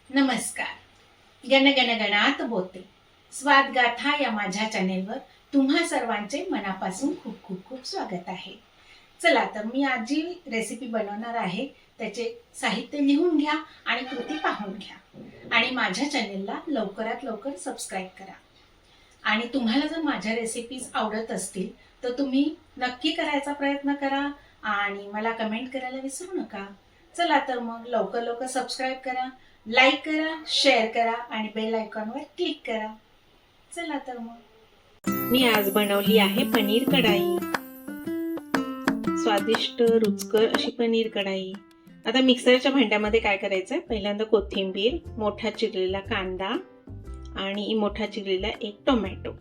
नमस्कार. गण गणात बोते स्वाद गाथा या माझ्या चॅनेलवर तुम्हा सर्वांचे मनापासून खूप खूप खूप स्वागत आहे. चला तर मी आज जी रेसिपी बनवणार आहे त्याचे साहित्य लिहून घ्या आणि कृती पाहून घ्या आणि माझ्या चॅनेलला लवकरात लवकर सबस्क्राईब करा. आणि तुम्हाला जर माझ्या रेसिपीज आवडत असतील तर तुम्ही नक्की करायचा प्रयत्न करा आणि मला कमेंट करायला विसरू नका. चला तर मग लवकर लवकर सबस्क्राईब करा, लाईक करा, शेअर करा आणि बेल आयकॉनवर क्लिक करा. चला तर मग मी आज बनवली आहे पनीर कढाई. स्वादिष्ट रुचकर अशी पनीर कढाई. आता मिक्सरच्या भांड्यामध्ये काय करायचं, पहिल्यांदा कोथिंबीर, मोठा चिरलेला कांदा आणि मोठा चिरलेला एक टोमॅटो.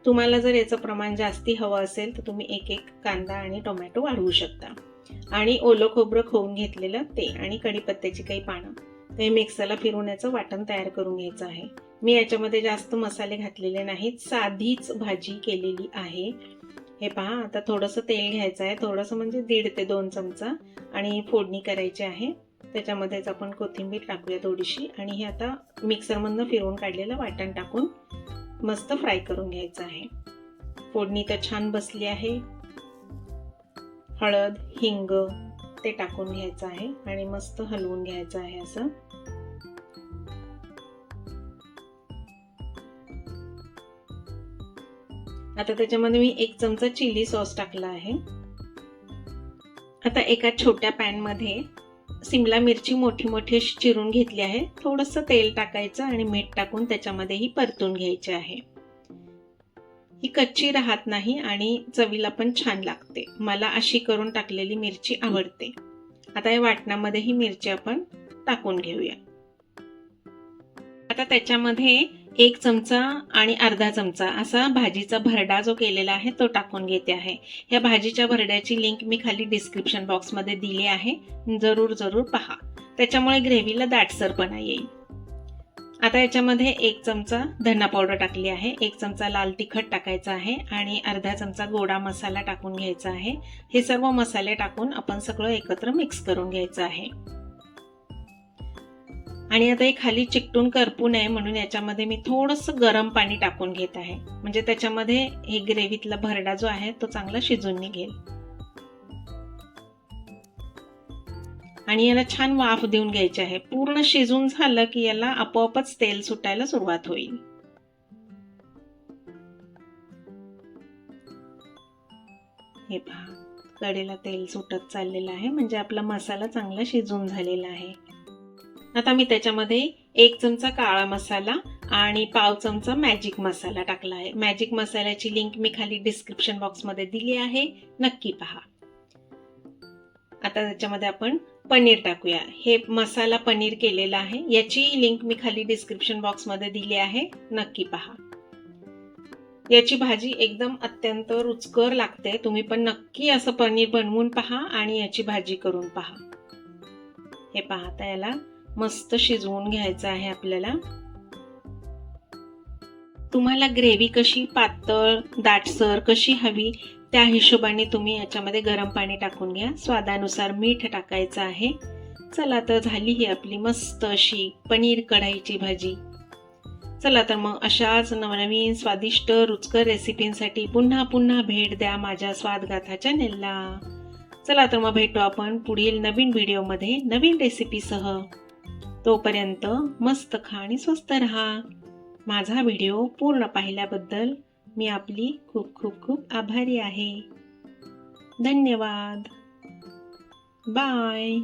तुम्हाला जर याचं प्रमाण जास्ती हवं असेल तर तुम्ही एक एक कांदा आणि टोमॅटो वाढवू शकता. आणि ओलं खोबरं खवून घेतलेलं ते आणि कढीपत्त्याची काही पानं. ते मिक्सरला फिरवून याचं वाटण तयार करून घ्यायचं आहे. मी याच्यामध्ये जास्त मसाले घातलेले नाहीत, साधीच भाजी केलेली आहे. हे पहा, आता थोडंसं तेल घ्यायचं आहे, थोडंसं म्हणजे 1.5 ते 2 चमचा, आणि फोडणी करायची आहे. त्याच्यामध्येच आपण कोथिंबीर टाकूया थोडीशी आणि हे आता मिक्सरमधनं फिरवून काढलेलं वाटण टाकून मस्त फ्राय करून घ्यायचं आहे. फोडणी तर छान बसली आहे. हळद, हिंग ते टाकून घ्यायचं आहे आणि मस्त हलवून घ्यायचं आहे असं. आता त्याच्यामध्ये मी 1 चमचा चिली सॉस टाकला आहे. आता एका छोट्या पॅन मध्ये सिमला मिरची मोठी मोठी चिरून घेतली आहे. थोडंसं तेल टाकायचं आणि मीठ टाकून त्याच्यामध्ये ही परतून घ्यायची आहे. ही कच्ची राहत नाही आणि चवीला पण छान लागते. मला अशी करून टाकलेली मिरची आवडते. आता या वाटणामध्ये ही मिरची आपण टाकून घेऊया. आता त्याच्यामध्ये 1 चमचा आणि अर्धा चमचा असा भाजीचा भरडा जो केलेला आहे तो टाकून घेते आहे. या भाजीच्या भरड्याची लिंक मी खाली डिस्क्रिप्शन बॉक्समध्ये दिली आहे, जरूर पहा. त्याच्यामुळे ग्रेव्हीला दाटसरपणा येईल. आता याच्यामध्ये 1 चमचा धना पावडर टाकली आहे, 1 चमचा लाल तिखट टाकायचा आहे आणि अर्धा चमचा गोडा मसाला टाकून घ्यायचा आहे. हे सर्व मसाले टाकून आपण सगळं एकत्र मिक्स करून घ्यायचं आहे. आणि आता हे खाली चिकटून करपू नये म्हणून याच्यामध्ये मी थोडंसं गरम पाणी टाकून घेत आहे, म्हणजे त्याच्यामध्ये हे ग्रेव्हीतला भरडा जो आहे तो चांगला शिजून निघेल. आणि याला छान वाफ देऊन घ्यायची आहे. पूर्ण शिजून झालं की याला आपोआपच तेल सुटायला सुरुवात होईल. हे पहा, कडेला तेल सुटत चाललेलं आहे, म्हणजे आपला मसाला चांगला शिजून झालेला आहे. आता मी त्याच्यामध्ये 1 चमचा काळा मसाला आणि पाव चमचा मॅजिक मसाला टाकला आहे. मॅजिक मसाल्याची लिंक मी खाली डिस्क्रिप्शन बॉक्समध्ये दिली आहे, नक्की पहा. आता त्याच्यामध्ये आपण पनीर टाकूया. हे मसाला पनीर केलेला आहे, याची लिंक मी खाली डिस्क्रिप्शन बॉक्समध्ये दिली आहे, नक्की पहा. याची भाजी एकदम अत्यंत रुचकर लागते. तुम्ही पण नक्की असं पनीर बनवून पहा आणि याची भाजी करून पहा. हे पहा, आता याला मस्त शिजवून घ्यायचं आहे आपल्याला. तुम्हाला ग्रेव्ही कशी पातळ दाटसर कशी हवी त्या हिशोबाने तुम्ही याच्यामध्ये गरम पाणी टाकून घ्या. स्वादानुसार मीठ टाकायचं आहे. चला तर झाली ही आपली मस्त अशी पनीर कढाईची भाजी. चला तर मग अशाच नवनवीन स्वादिष्ट रुचकर रेसिपींसाठी पुन्हा पुन्हा भेट द्या माझ्या स्वादगाथा चॅनेलला. चला तर मग भेटू आपण पुढील नवीन व्हिडिओमध्ये नवीन रेसिपीसह. तोपर्यंत मस्त खा आणि स्वस्त रहा. माझा व्हिडिओ पूर्ण पाहिल्याबद्दल मी आपली खूप खूप खूप आभारी आहे. धन्यवाद. बाय.